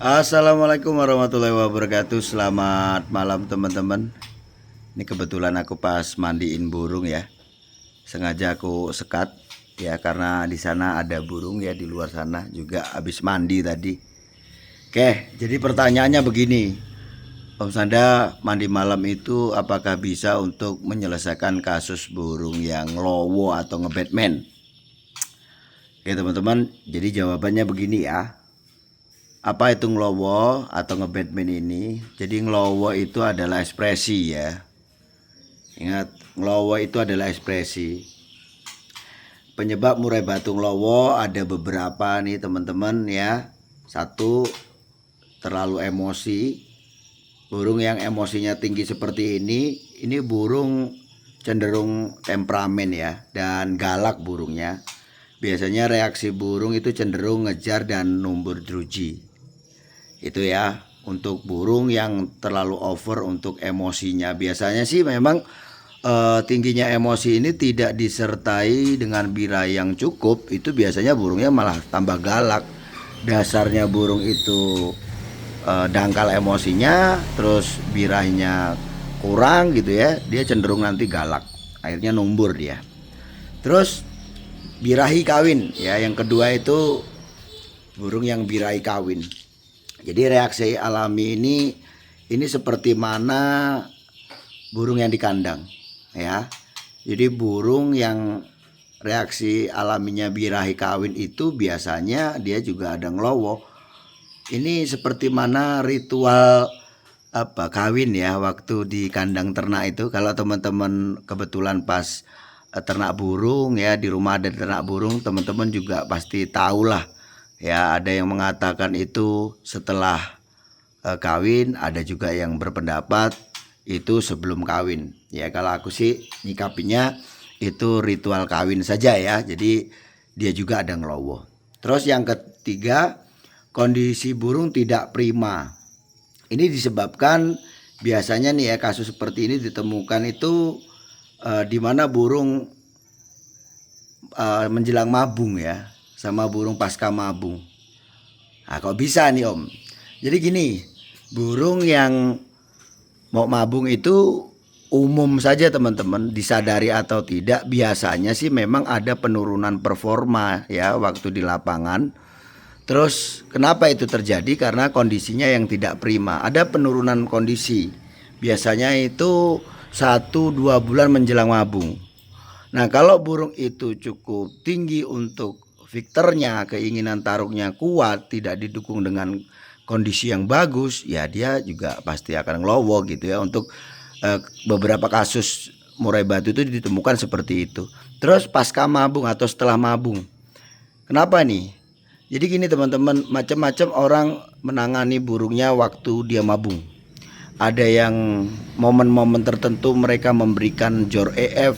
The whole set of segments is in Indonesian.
Assalamualaikum warahmatullahi wabarakatuh. Selamat malam teman-teman. Ini kebetulan aku pas mandiin burung ya. Sengaja aku sekat ya karena di sana ada burung ya, di luar sana juga habis mandi tadi. Oke, jadi pertanyaannya begini. Om Sanda, mandi malam itu apakah bisa untuk menyelesaikan kasus burung yang lowo atau ngebatman? Oke teman-teman, jadi jawabannya begini ya. Apa itu ngelowo atau ngebatman ini? Jadi ngelowo itu adalah ekspresi ya. Ingat, ngelowo itu adalah ekspresi. Penyebab murai batu ngelowo ada beberapa nih teman-teman ya. Satu, terlalu emosi. Burung yang emosinya tinggi seperti ini burung cenderung temperamen ya, dan galak burungnya. Biasanya reaksi burung itu cenderung ngejar dan numbur jeruji. Itu ya, untuk burung yang terlalu over untuk emosinya. Biasanya sih memang tingginya emosi ini tidak disertai dengan birahi yang cukup, itu biasanya burungnya malah tambah galak. Dasarnya burung itu dangkal emosinya, terus birahinya kurang gitu ya, dia cenderung nanti galak, akhirnya numbur dia. Terus birahi kawin ya, yang kedua itu burung yang birahi kawin. Jadi reaksi alami ini seperti mana burung yang di kandang ya. Jadi burung yang reaksi alaminya birahi kawin itu biasanya dia juga ada ngelowo. Ini seperti mana ritual kawin ya waktu di kandang ternak itu. Kalau teman-teman kebetulan pas ternak burung ya, di rumah ada ternak burung, teman-teman juga pasti tahulah ya. Ada yang mengatakan itu setelah kawin, ada juga yang berpendapat itu sebelum kawin ya. Kalau aku sih nyikapinya itu ritual kawin saja ya, jadi dia juga ada ngelowo. Terus yang ketiga, kondisi burung tidak prima. Ini disebabkan biasanya nih ya, kasus seperti ini ditemukan itu di mana burung menjelang mabung ya, sama burung pasca mabung. Nah, kok bisa nih Om? Jadi gini, burung yang mau mabung itu umum saja teman-teman, disadari atau tidak, biasanya sih memang ada penurunan performa ya waktu di lapangan. Terus kenapa itu terjadi? Karena kondisinya yang tidak prima, ada penurunan kondisi. Biasanya itu 1-2 bulan menjelang mabung. Nah, kalau burung itu cukup tinggi untuk vikternya, keinginan taruhnya kuat, tidak didukung dengan kondisi yang bagus, ya dia juga pasti akan ngelowo gitu ya. Untuk beberapa kasus murai batu itu ditemukan seperti itu. Terus pasca mabung atau setelah mabung, kenapa nih? Jadi gini teman-teman, macam-macam orang menangani burungnya waktu dia mabung. Ada yang momen-momen tertentu mereka memberikan jor EF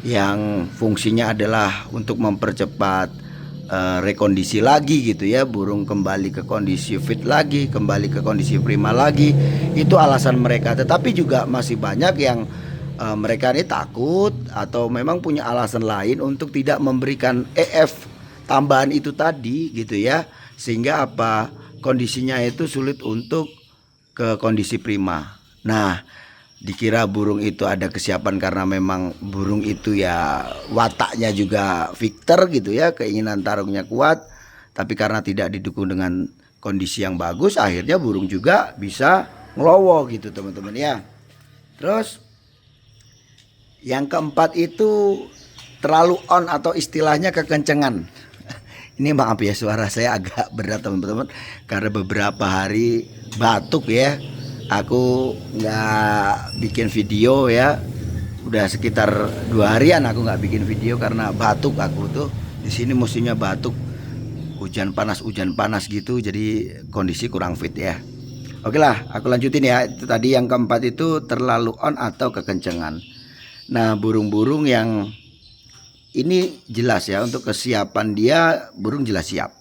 yang fungsinya adalah untuk mempercepat rekondisi lagi gitu ya, burung kembali ke kondisi fit lagi, kembali ke kondisi prima lagi. Itu alasan mereka. Tetapi juga masih banyak yang mereka ini takut atau memang punya alasan lain untuk tidak memberikan EF tambahan itu tadi gitu ya, sehingga kondisinya itu sulit untuk ke kondisi prima. Nah, dikira burung itu ada kesiapan karena memang burung itu ya wataknya juga victor gitu ya, keinginan taruhnya kuat, tapi karena tidak didukung dengan kondisi yang bagus, akhirnya burung juga bisa ngelowo gitu teman-teman ya. Terus yang keempat itu terlalu on atau istilahnya kekencengan. Ini maaf ya, suara saya agak berat teman-teman karena beberapa hari batuk ya. Aku nggak bikin video ya. Udah sekitar 2 harian aku nggak bikin video karena batuk aku tuh. Di sini musimnya batuk, hujan panas gitu, jadi kondisi kurang fit ya. Oke lah, aku lanjutin ya. Itu tadi yang keempat itu terlalu on atau kekencengan. Nah, burung-burung yang ini jelas ya, untuk kesiapan dia burung jelas siap.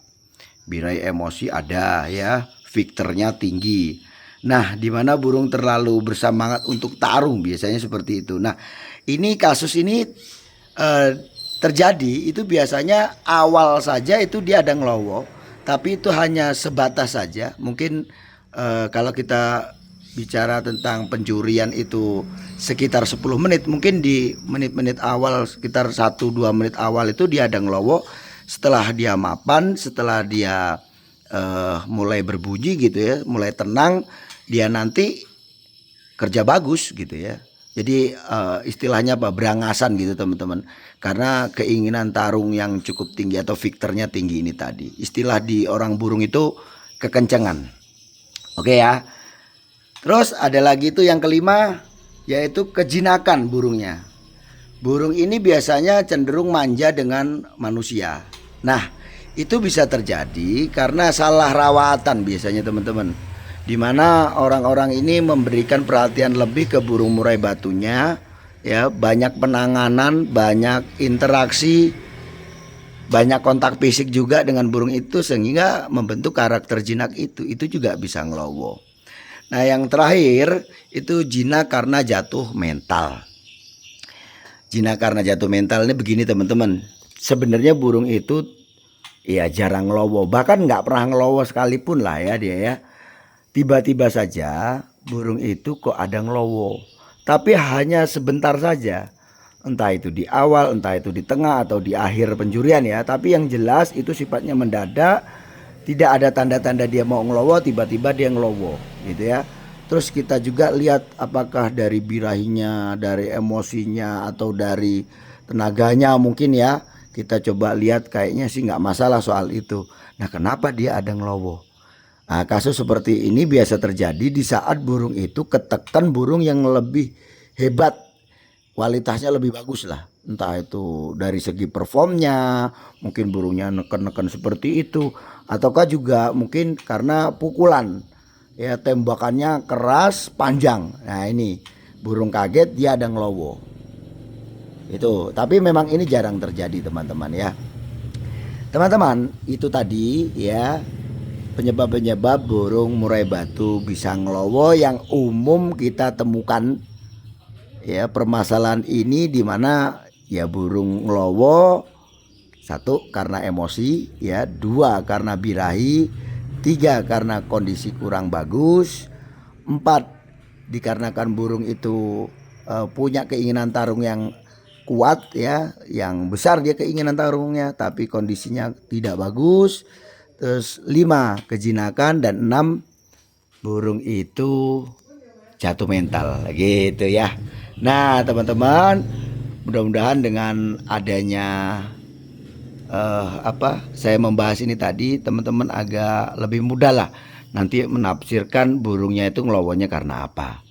Birahi emosi ada ya, vikternya tinggi. Nah, di mana burung terlalu bersemangat untuk tarung, biasanya seperti itu. Nah, ini kasus ini terjadi itu biasanya awal saja itu dia ada ngelowo, tapi itu hanya sebatas saja. Mungkin kalau kita bicara tentang pencurian itu sekitar 10 menit, mungkin di menit-menit awal sekitar 1-2 menit awal itu dia ada ngelowo. Setelah dia mapan, setelah dia mulai berbunyi gitu ya, mulai tenang, dia nanti kerja bagus gitu ya. Jadi istilahnya apa, berangasan gitu teman-teman, karena keinginan tarung yang cukup tinggi atau viktornya tinggi ini tadi. Istilah di orang burung itu kekencengan. Oke ya. Terus ada lagi itu yang kelima, yaitu kejinakan burungnya. Burung ini biasanya cenderung manja dengan manusia. Nah, itu bisa terjadi karena salah rawatan biasanya teman-teman, dimana orang-orang ini memberikan perhatian lebih ke burung murai batunya ya, banyak penanganan, banyak interaksi, banyak kontak fisik juga dengan burung itu, sehingga membentuk karakter jinak itu juga bisa ngelowo. Nah yang terakhir itu jinak karena jatuh mental. Jinak karena jatuh mental ini begini teman-teman, sebenarnya burung itu ya jarang ngelowo, bahkan nggak pernah ngelowo sekalipun lah ya dia ya. Tiba-tiba saja burung itu kok ada ngelowo, tapi hanya sebentar saja, entah itu di awal, entah itu di tengah atau di akhir pencurian ya. Tapi yang jelas itu sifatnya mendadak, tidak ada tanda-tanda dia mau ngelowo, tiba-tiba dia ngelowo gitu ya. Terus kita juga lihat apakah dari birahinya, dari emosinya, atau dari tenaganya mungkin ya. Kita coba lihat, kayaknya sih nggak masalah soal itu. Nah kenapa dia ada ngelowo? Nah, kasus seperti ini biasa terjadi di saat burung itu ketekan burung yang lebih hebat, kualitasnya lebih bagus lah. Entah itu dari segi performnya, mungkin burungnya neken-neken seperti itu, ataukah juga mungkin karena pukulan, ya tembakannya keras, panjang. Nah ini burung kaget dia ada ngelowo. Itu, tapi memang ini jarang terjadi teman-teman ya. Teman-teman, itu tadi ya penyebab-penyebab burung murai batu bisa ngelowo yang umum kita temukan ya. Permasalahan ini dimana ya burung ngelowo, satu karena emosi ya, dua karena birahi, tiga karena kondisi kurang bagus, empat dikarenakan burung itu punya keinginan tarung yang kuat ya, yang besar dia keinginan tarungnya tapi kondisinya tidak bagus. Terus 5 kejinakan, dan 6 burung itu jatuh mental gitu ya. Nah teman-teman, mudah-mudahan dengan adanya saya membahas ini tadi, teman-teman agak lebih mudah lah nanti menafsirkan burungnya itu ngelowonya karena apa.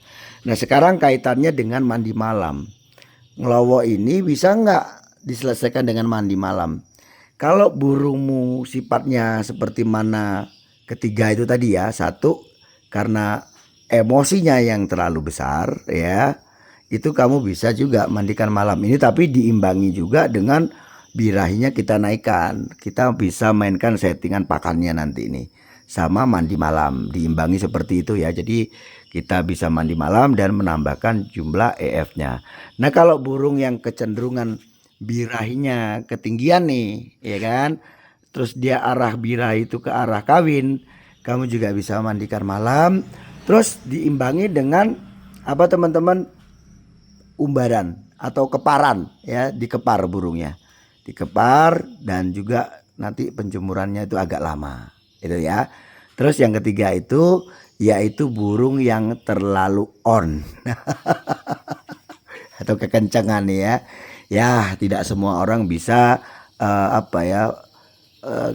Nah sekarang kaitannya dengan mandi malam. Ngelowo ini bisa nggak diselesaikan dengan mandi malam? Kalau burungmu sifatnya seperti mana ketiga itu tadi ya, satu karena emosinya yang terlalu besar ya, itu kamu bisa juga mandikan malam ini, tapi diimbangi juga dengan birahinya kita naikkan. Kita bisa mainkan settingan pakannya nanti ini sama mandi malam, diimbangi seperti itu ya. Jadi kita bisa mandi malam dan menambahkan jumlah EF-nya. Nah kalau burung yang kecenderungan birahinya ketinggian nih ya kan, terus dia arah birahi itu ke arah kawin, kamu juga bisa mandikan malam. Terus diimbangi dengan apa teman-teman, umbaran atau keparan ya, dikepar burungnya, dikepar, dan juga nanti penjemurannya itu agak lama itu ya. Terus yang ketiga itu yaitu burung yang terlalu on atau kekencangan ya. Ya tidak semua orang bisa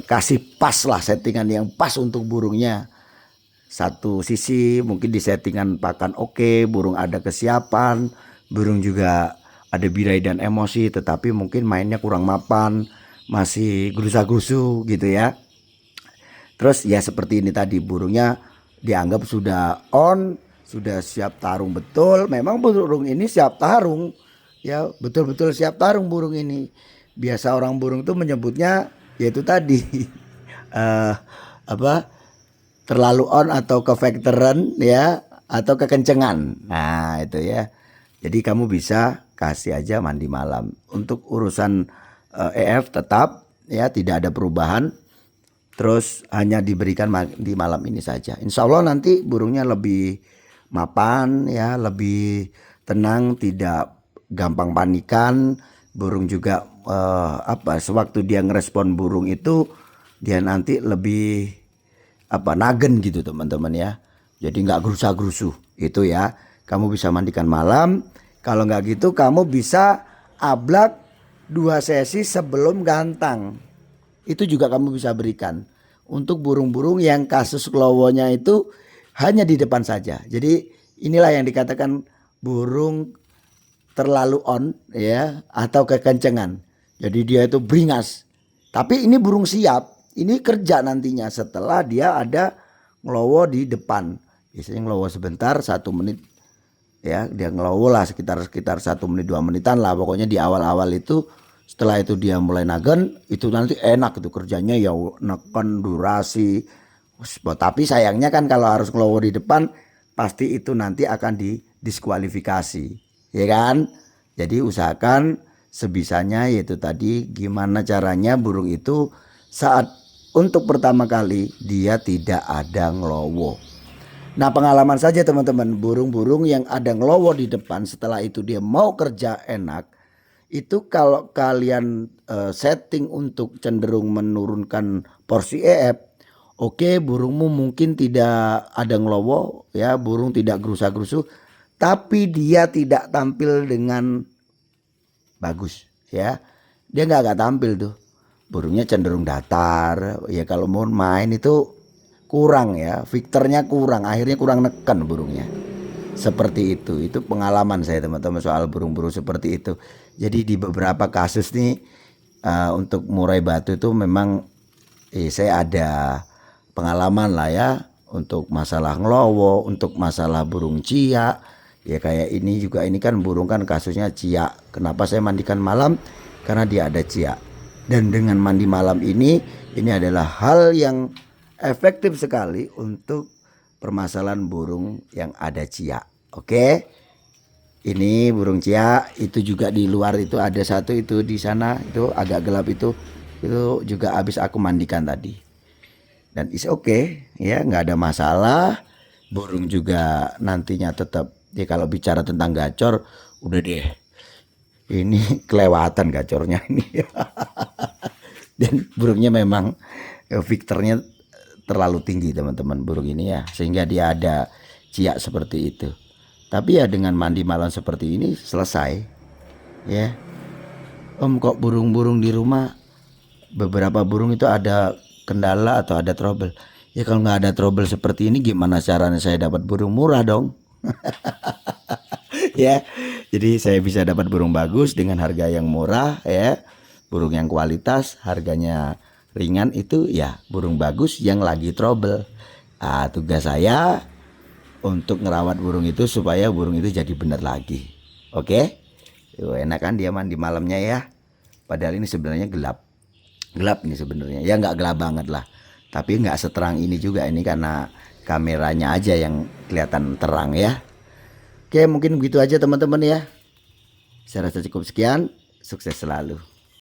kasih pas lah, settingan yang pas untuk burungnya. Satu sisi mungkin di settingan pakan oke, burung ada kesiapan, burung juga ada birahi dan emosi, tetapi mungkin mainnya kurang mapan, masih gerusa-gerusu gitu ya. Terus ya seperti ini tadi, burungnya dianggap sudah on, sudah siap tarung betul. Memang burung ini siap tarung ya, betul-betul siap tarung burung ini. Biasa orang burung itu menyebutnya yaitu tadi terlalu on atau kefaktoran ya, atau kekencengan. Nah itu ya. Jadi kamu bisa kasih aja mandi malam. Untuk urusan EF tetap ya, tidak ada perubahan. terus hanya diberikan di malam ini saja. Insya Allah nanti burungnya lebih mapan ya, lebih tenang, tidak gampang panikan. Burung juga sewaktu dia ngerespon burung itu dia nanti lebih nagen gitu teman-teman ya. Jadi nggak gerusa-gerusu itu ya. Kamu bisa mandikan malam. Kalau nggak gitu kamu bisa ablak 2 sesi sebelum gantang. Itu juga kamu bisa berikan. Untuk burung-burung yang kasus klowonya itu hanya di depan saja. Jadi inilah yang dikatakan burung terlalu on ya atau kekencengan. Jadi dia itu beringas. Tapi ini burung siap. Ini kerja nantinya setelah dia ada ngelowo di depan. Biasanya ngelowo sebentar 1 menit ya, dia ngelowo lah sekitar 1 menit 2 menitan lah. Pokoknya di awal-awal itu, setelah itu dia mulai nagen, itu nanti enak itu kerjanya ya, neken durasi. Tapi sayangnya kan kalau harus ngelowo di depan pasti itu nanti akan didiskualifikasi ya kan. Jadi usahakan sebisanya yaitu tadi gimana caranya burung itu saat untuk pertama kali dia tidak ada ngelowo. Nah pengalaman saja teman-teman, burung-burung yang ada ngelowo di depan setelah itu dia mau kerja enak. Itu kalau kalian setting untuk cenderung menurunkan porsi EF, oke, burungmu mungkin tidak ada ngelowo ya, burung tidak gerusa-gerusu, tapi dia tidak tampil dengan bagus ya. Dia nggak tampil tuh. Burungnya cenderung datar ya, kalau mau main itu kurang ya, Victornya kurang, akhirnya kurang neken burungnya. Seperti itu pengalaman saya teman-teman soal burung-burung seperti itu. Jadi di beberapa kasus nih untuk murai batu itu memang saya ada pengalaman lah ya, untuk masalah ngelowo, untuk masalah burung cia. Ya kayak ini juga, ini kan burung kan kasusnya cia. Kenapa saya mandikan malam? Karena dia ada cia. Dan dengan mandi malam ini adalah hal yang efektif sekali untuk permasalahan burung yang ada cia. Oke. Ini burung cia, itu juga di luar itu ada satu itu di sana, itu agak gelap itu juga habis aku mandikan tadi. Dan is oke ya, nggak ada masalah. Burung juga nantinya tetap ya, kalau bicara tentang gacor udah deh. Ini kelewatan gacornya ini. Dan burungnya memang Victornya terlalu tinggi teman-teman burung ini ya, sehingga dia ada ciak seperti itu. Tapi ya dengan mandi malam seperti ini selesai ya. Om, kok burung-burung di rumah beberapa burung itu ada kendala atau ada trouble? Ya kalau nggak ada trouble seperti ini gimana caranya saya dapat burung murah dong? Ya, jadi saya bisa dapat burung bagus dengan harga yang murah ya, burung yang kualitas harganya ringan, itu ya burung bagus yang lagi trouble. Tugas saya untuk ngerawat burung itu supaya burung itu jadi benar lagi. Oke, enak kan dia mandi malamnya ya, padahal ini sebenarnya gelap ini sebenarnya ya, nggak gelap banget lah, tapi nggak seterang ini juga, ini karena kameranya aja yang kelihatan terang ya. Oke, mungkin begitu aja teman-teman ya. Saya rasa cukup sekian. Sukses selalu.